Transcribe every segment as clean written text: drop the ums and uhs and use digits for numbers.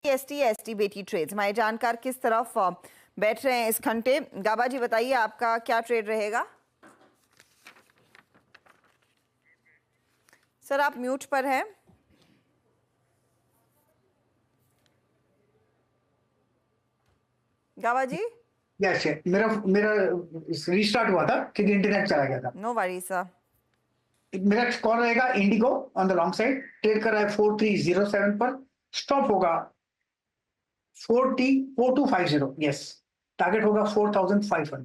ST ST बेटी trades हमारे जानकार किस तरफ बैठ रहे हैं इस घंटे। गाबा जी बताइए आपका क्या ट्रेड रहेगा। सर आप म्यूट पर हैं। गाबा जी यस मेरा मेरा रीस्टार्ट हुआ था क्योंकि इंटरनेट चला गया था। No worry sir. मेरा कॉल रहेगा IndiGo on the long side, trade कर रहा है 4307 पर, स्टॉप होगा 4250। यस, टारगेट होगा 4500।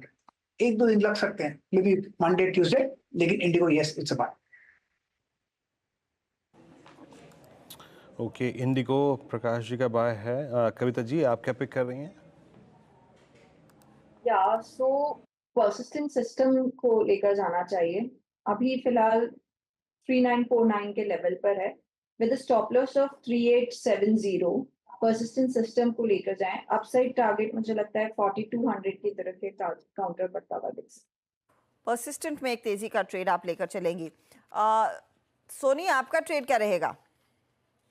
एक दो दिन लग सकते हैं, मे बी मंडे ट्यूसडे, लेकिन IndiGo yes it's a buy. Okay, IndiGo Prakash ji का बाय है। कविता जी आप क्या पिक कर रही हैं? या सो परसिस्टेंट सिस्टम को लेकर जाना चाहिए। अभी फिलहाल 3949 के लेवल पर है with stop loss of 3870। Persistent system को लेकर जाएं। अपसाइड टारगेट मुझे लगता है 4200 की तरफ के काउंटर बढ़ता हुआ दिख सकता है। परसिस्टेंट में एक तेजी का ट्रेड आप लेकर चलेंगी। सोनी आपका ट्रेड क्या रहेगा?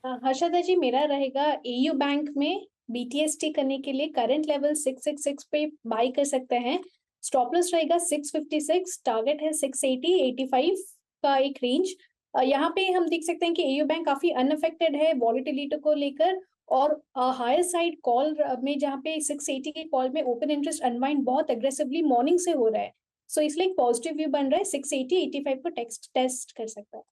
हर्षदा जी मेरा रहेगा एयू बैंक में बीटीएसटी करने के लिए करंट लेवल 666 पे बाय कर सकते हैं। स्टॉप लॉस रहेगा 656, टारगेट है 680 85 का एक रेंज। यहाँ पे हम देख सकते हैं कि एयू बैंक काफी अनअफेक्टेड है वॉलेटिलिटी को लेकर, और हायर साइड कॉल में जहाँ पे 680 के कॉल में ओपन इंटरेस्ट अनवाइंड बहुत एग्रेसिवली मॉर्निंग से हो रहा है। सो इसलिए एक पॉजिटिव व्यू बन रहा है, 680 85 को टेस्ट कर सकता है।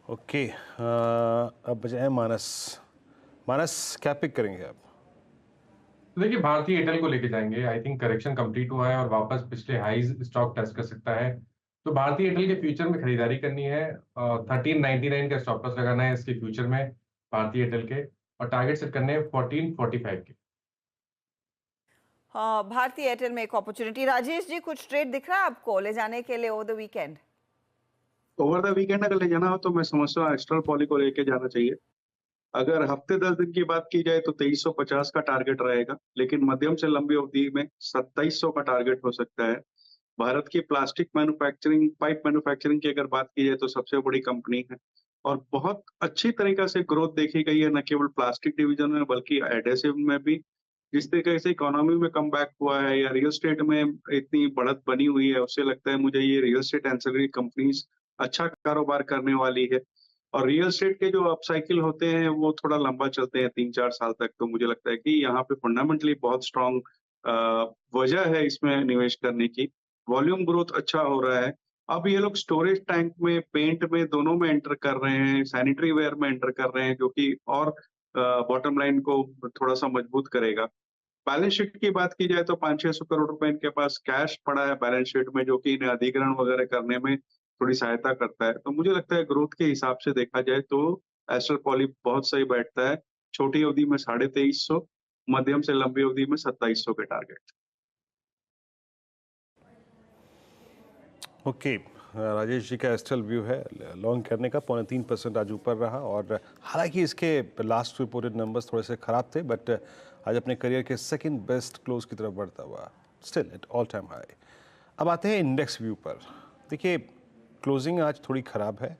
ओके, अब बजाय मानस क्या पिक करेंगे आप? देखिए भारतीय एयरटेल को लेके जाएंगे। आई थिंक करेक्शन कंप्लीट हुआ है और वापस पिछले हाईज स्टॉक टेस्ट कर सकता है। तो भारतीय एयरटेल के फ्यूचर में खरीदारी करनी है। 1399 का स्टॉप लॉस लगाना है इसके फ्यूचर में भारतीय एयरटेल के, और टारगेट सेट करने हैं 1445 के। हाँ, भारतीय एयरटेल में एक अपॉर्चुनिटी। राजेश जी कुछ ट्रेड दिख रहा है आपको ले जाने के लिए over the weekend? Over the weekend अगर ले जाना हो तो मैं समझता हूँ एक्स्ट्रा पॉली को लेके जाना चाहिए। अगर हफ्ते 10 दिन की बात की जाए तो 2350 का टारगेट रहेगा, लेकिन मध्यम से लंबी अवधि में 2700 का टारगेट हो सकता है। भारत की प्लास्टिक मैन्युफैक्चरिंग, पाइप मैन्युफैक्चरिंग की अगर बात की जाए तो सबसे बड़ी कंपनी है और बहुत अच्छी तरीका से ग्रोथ देखी गई है, न केवल प्लास्टिक डिवीजन में बल्कि एडेसिव में भी। जिस तरीके से इकोनॉमी में कम बैक हुआ है या रियल स्टेट में इतनी बढ़त बनी हुई है, उससे लगता है मुझे ये रियल एस्टेट एंसिलरी कंपनीज अच्छा कारोबार करने वाली है। और रियल एस्टेट के जो अपसाइकिल होते हैं वो थोड़ा लंबा चलते हैं, 3-4 साल तक। तो मुझे लगता है कि यहाँ पे फंडामेंटली बहुत स्ट्रांग वजह है इसमें निवेश करने की। वॉल्यूम ग्रोथ अच्छा हो रहा है। अब ये लोग स्टोरेज टैंक में, पेंट में, दोनों में एंटर कर रहे हैं, सैनिटरी वेयर में एंटर कर रहे हैं, जो कि और बॉटम लाइन को थोड़ा सा मजबूत करेगा। बैलेंस शीट की बात की जाए तो 500-600 करोड़ रुपए इनके पास कैश पड़ा है बैलेंस शीट में, जो कि इन्हें अधिग्रहण वगैरह करने में थोड़ी सहायता करता है। तो मुझे लगता है ग्रोथ के हिसाब से देखा जाए तो एस्ट्रल पॉली बहुत सही बैठता है। छोटी अवधि में 2350, मध्यम से लंबी अवधि में 2700 के टारगेट। ओके, राजेश जी का एस्ट्रल व्यू है लॉन्ग करने का। 3.25% आज ऊपर रहा, और हालांकि इसके लास्ट रिपोर्टेड नंबर्स थोड़े से ख़राब थे, बट आज अपने करियर के सेकंड बेस्ट क्लोज की तरफ बढ़ता हुआ, still at all time high. अब आते हैं इंडेक्स व्यू पर। देखिए क्लोजिंग आज थोड़ी ख़राब है।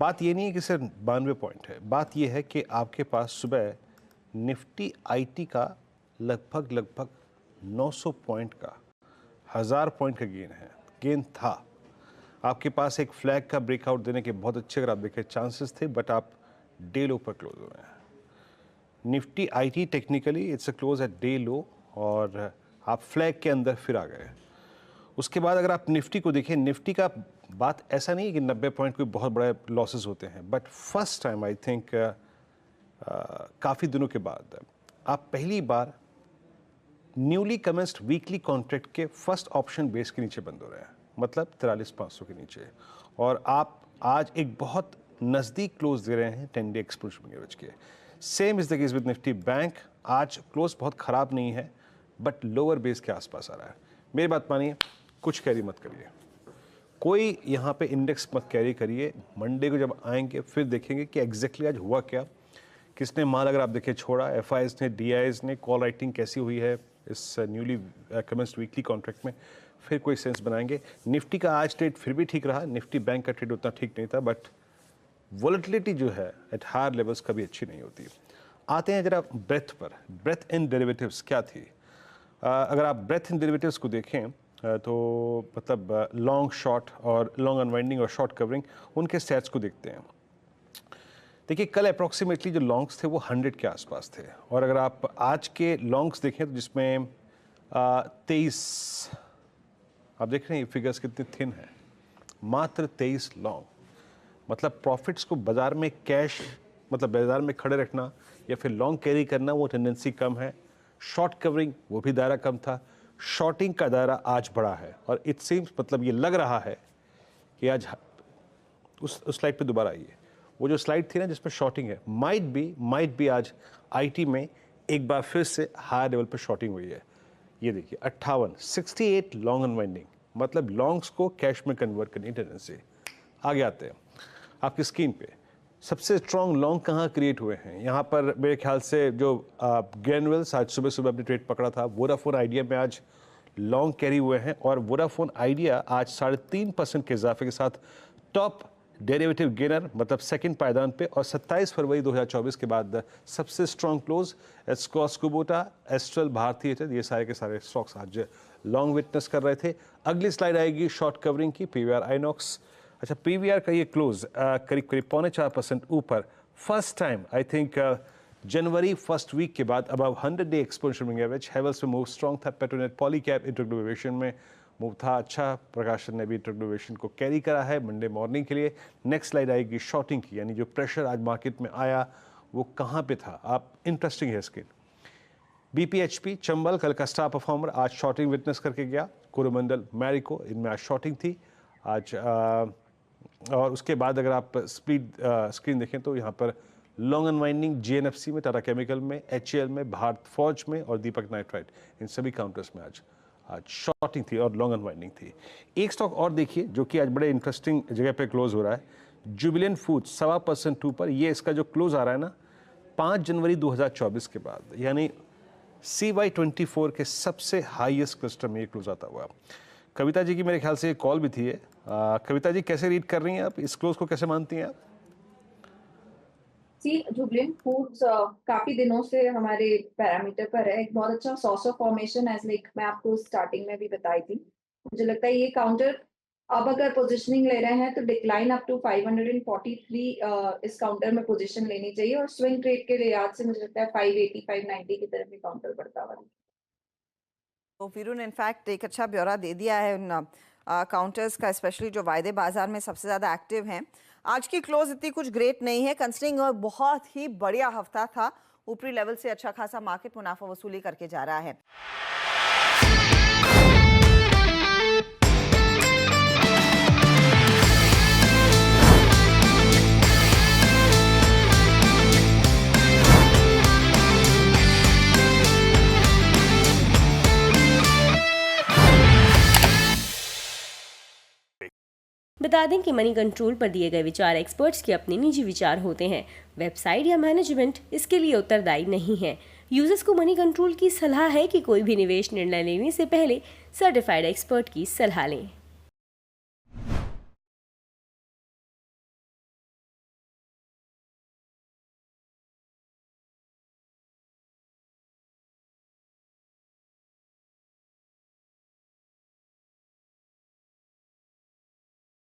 बात ये नहीं है कि सिर्फ 92 पॉइंट है, बात ये है कि आपके पास सुबह निफ्टी आईटी का लगभग 900 पॉइंट का 1000 पॉइंट का गेन था। आपके पास एक फ्लैग का ब्रेकआउट देने के बहुत अच्छे, अगर आप देखें, चांसेस थे, बट आप डे लो पर क्लोज हुए हैं। Nifty IT technically it's a close eight day लो, और आप फ्लैग के अंदर फिर आ गए। उसके बाद अगर आप निफ्टी को देखें, निफ्टी का बात ऐसा नहीं है कि 90 पॉइंट कोई बहुत बड़े लॉसेस होते हैं, but first time I think काफ़ी दिनों के बाद आप पहली बार न्यूली कमेंस्ड वीकली कॉन्ट्रैक्ट के फर्स्ट ऑप्शन बेस के नीचे बंद हो रहे हैं, मतलब 43,500 के नीचे, और आप आज एक बहुत नज़दीक क्लोज दे रहे हैं 10 डे एक्सपोजर एवरेज के। Same is the case with Nifty bank. आज क्लोज बहुत ख़राब नहीं है, बट लोअर बेस के आसपास आ रहा है। मेरी बात मानिए, कुछ कैरी मत करिए, कोई यहाँ पे इंडेक्स मत कैरी करिए। मंडे को जब आएंगे फिर देखेंगे कि एग्जैक्टली आज हुआ क्या, किसने माल, अगर आप देखें, छोड़ा, एफआईज ने, डीआईज ने, कॉल राइटिंग कैसी हुई है इस न्यूली कमेंस्ड वीकली कॉन्ट्रैक्ट में, फिर कोई सेंस बनाएंगे। निफ्टी का आज ट्रेड फिर भी ठीक रहा, निफ्टी बैंक का ट्रेड उतना ठीक नहीं था, बट वॉलेटिलिटी जो है एट हायर लेवल्स कभी अच्छी नहीं होती। आते हैं जरा ब्रेथ पर। ब्रेथ इन डेरिवेटिव्स क्या थी? अगर आप ब्रेथ इन डेरिवेटिव्स को देखें तो मतलब लॉन्ग शॉर्ट और लॉन्ग अनवाइंडिंग और शॉर्ट कवरिंग, उनके स्टैट्स को देखते हैं। देखिए कल अप्रॉक्सीमेटली जो लॉन्ग्स थे वो 100 के आसपास थे, और अगर आप आज के लॉन्ग्स देखें तो जिसमें 23, आप देख रहे हैं फिगर्स कितने थिन हैं, मात्र 23 लॉन्ग। मतलब प्रॉफिट्स को बाजार में कैश, मतलब बाजार में खड़े रखना या फिर लॉन्ग कैरी करना, वो टेंडेंसी कम है। शॉर्ट कवरिंग वो भी दायरा कम था, शॉर्टिंग का दायरा आज बड़ा है। और इट सीम्स, मतलब ये लग रहा है कि आज उस स्लाइड पे दोबारा आइए, वो जो स्लाइड थी ना जिसमें शॉर्टिंग है, माइट बी आज आईटी में एक बार फिर से हाई लेवल पे शॉर्टिंग हुई है। ये देखिए 68 लॉन्ग अनवाइंडिंग, मतलब लॉन्ग्स को कैश में कन्वर्ट करने की टेंडेंसी। आगे आते हैं आपकी स्क्रीन पे, सबसे स्ट्रॉन्ग लॉन्ग कहाँ क्रिएट हुए हैं। यहाँ पर मेरे ख्याल से जो ग्रैनुअल्स आज सुबह सुबह अपनी ट्रेड पकड़ा था, वोडाफोन आइडिया में आज लॉन्ग कैरी हुए हैं, और वोडाफोन आइडिया आज 3.5% के इजाफे के साथ टॉप डेरिवेटिव गेनर, मतलब सेकंड पायदान पे, और 27 फरवरी 2024 के बाद सबसे स्ट्रॉन्ग क्लोज एस्कॉस कुबोटा, एस्ट्रल, भारतीय एयरटेल, ये सारे के सारे स्टॉक्स आज लॉन्ग विटनेस कर रहे थे। अगली स्लाइड आएगी शॉर्ट कवरिंग की, पीवीआर आइनॉक्स। अच्छा, पीवीआर का ये क्लोज करीब 4.25% ऊपर, first time I think January first week के बाद अबव 100-डे एक्सपोनेंशियल मूविंग एवरेज। हेवल्स में मूव स्ट्रॉन्ग था, पेट्रोनेट पॉलीकैब इंटरग्लोवेशन में मूव था अच्छा, प्रकाशन ने भी इंटरग्लोवेशन को कैरी करा है मंडे मॉर्निंग के लिए। नेक्स्ट स्लाइड आएगी शॉर्टिंग की, यानी जो प्रेशर आज मार्केट में आया वो कहाँ पे था। आप इंटरेस्टिंग है स्क्रीन, बीपीएचपी चंबल कल का स्टार परफॉर्मर आज शॉर्टिंग विटनेस करके गया। कोरोमंडल, मैरिको, इनमें आज शॉर्टिंग थी आज। और उसके बाद अगर आप स्पीड स्क्रीन देखें तो यहाँ पर लॉन्ग अनवाइंडिंग जीएनएफसी में, टाटा केमिकल में, एचएएल में, भारत फौज में और दीपक नाइट्राइट, इन सभी काउंटर्स में आज शॉर्टिंग थी और लॉन्ग अनवाइंडिंग थी। एक स्टॉक और देखिए जो कि आज बड़े इंटरेस्टिंग जगह पे क्लोज हो रहा है, जुबिलेंट फूड्स 1.25% ऊपर। ये इसका जो क्लोज आ रहा है ना 5 जनवरी 2024 के बाद, यानी CY24 के सबसे हाईएस्ट क्लस्टर में ये क्लोज आता हुआ। कविता जी की मेरे ख्याल से कॉल भी थी। कविता जी कैसे रीड कर रही हैं आप, इस क्लोज को कैसे मानती हैं आप? जुबिलेंट फूड्स काफी दिनों से हमारे पैरामीटर पर है, एक बहुत अच्छा source of formation as like मैं आपको स्टार्टिंग में भी बताई थी। मुझे लगता है ये काउंटर अब अगर पोजीशनिंग ले रहे हैं तो डिक्लाइन अप टू 543 इस काउंटर में पोजीशन लेनी चाहिए, और स्विंग ट्रेड के लिहाज से मुझे लगता है 580 590 की तरफ भी काउंटर बढ़ता हुआ। तो वीरू ने इनफैक्ट एक अच्छा ब्यौरा दे दिया है उन काउंटर्स का, स्पेशली जो वायदे बाजार में सबसे ज़्यादा एक्टिव हैं। आज की क्लोज इतनी कुछ ग्रेट नहीं है कंसिडरिंग, और बहुत ही बढ़िया हफ्ता था, ऊपरी लेवल से अच्छा खासा मार्केट मुनाफा वसूली करके जा रहा है। बता दें कि मनी कंट्रोल पर दिए गए विचार एक्सपर्ट्स के अपने निजी विचार होते हैं। वेबसाइट या मैनेजमेंट इसके लिए उत्तरदायी नहीं है। यूजर्स को मनी कंट्रोल की सलाह है कि कोई भी निवेश निर्णय लेने से पहले सर्टिफाइड एक्सपर्ट की सलाह लें।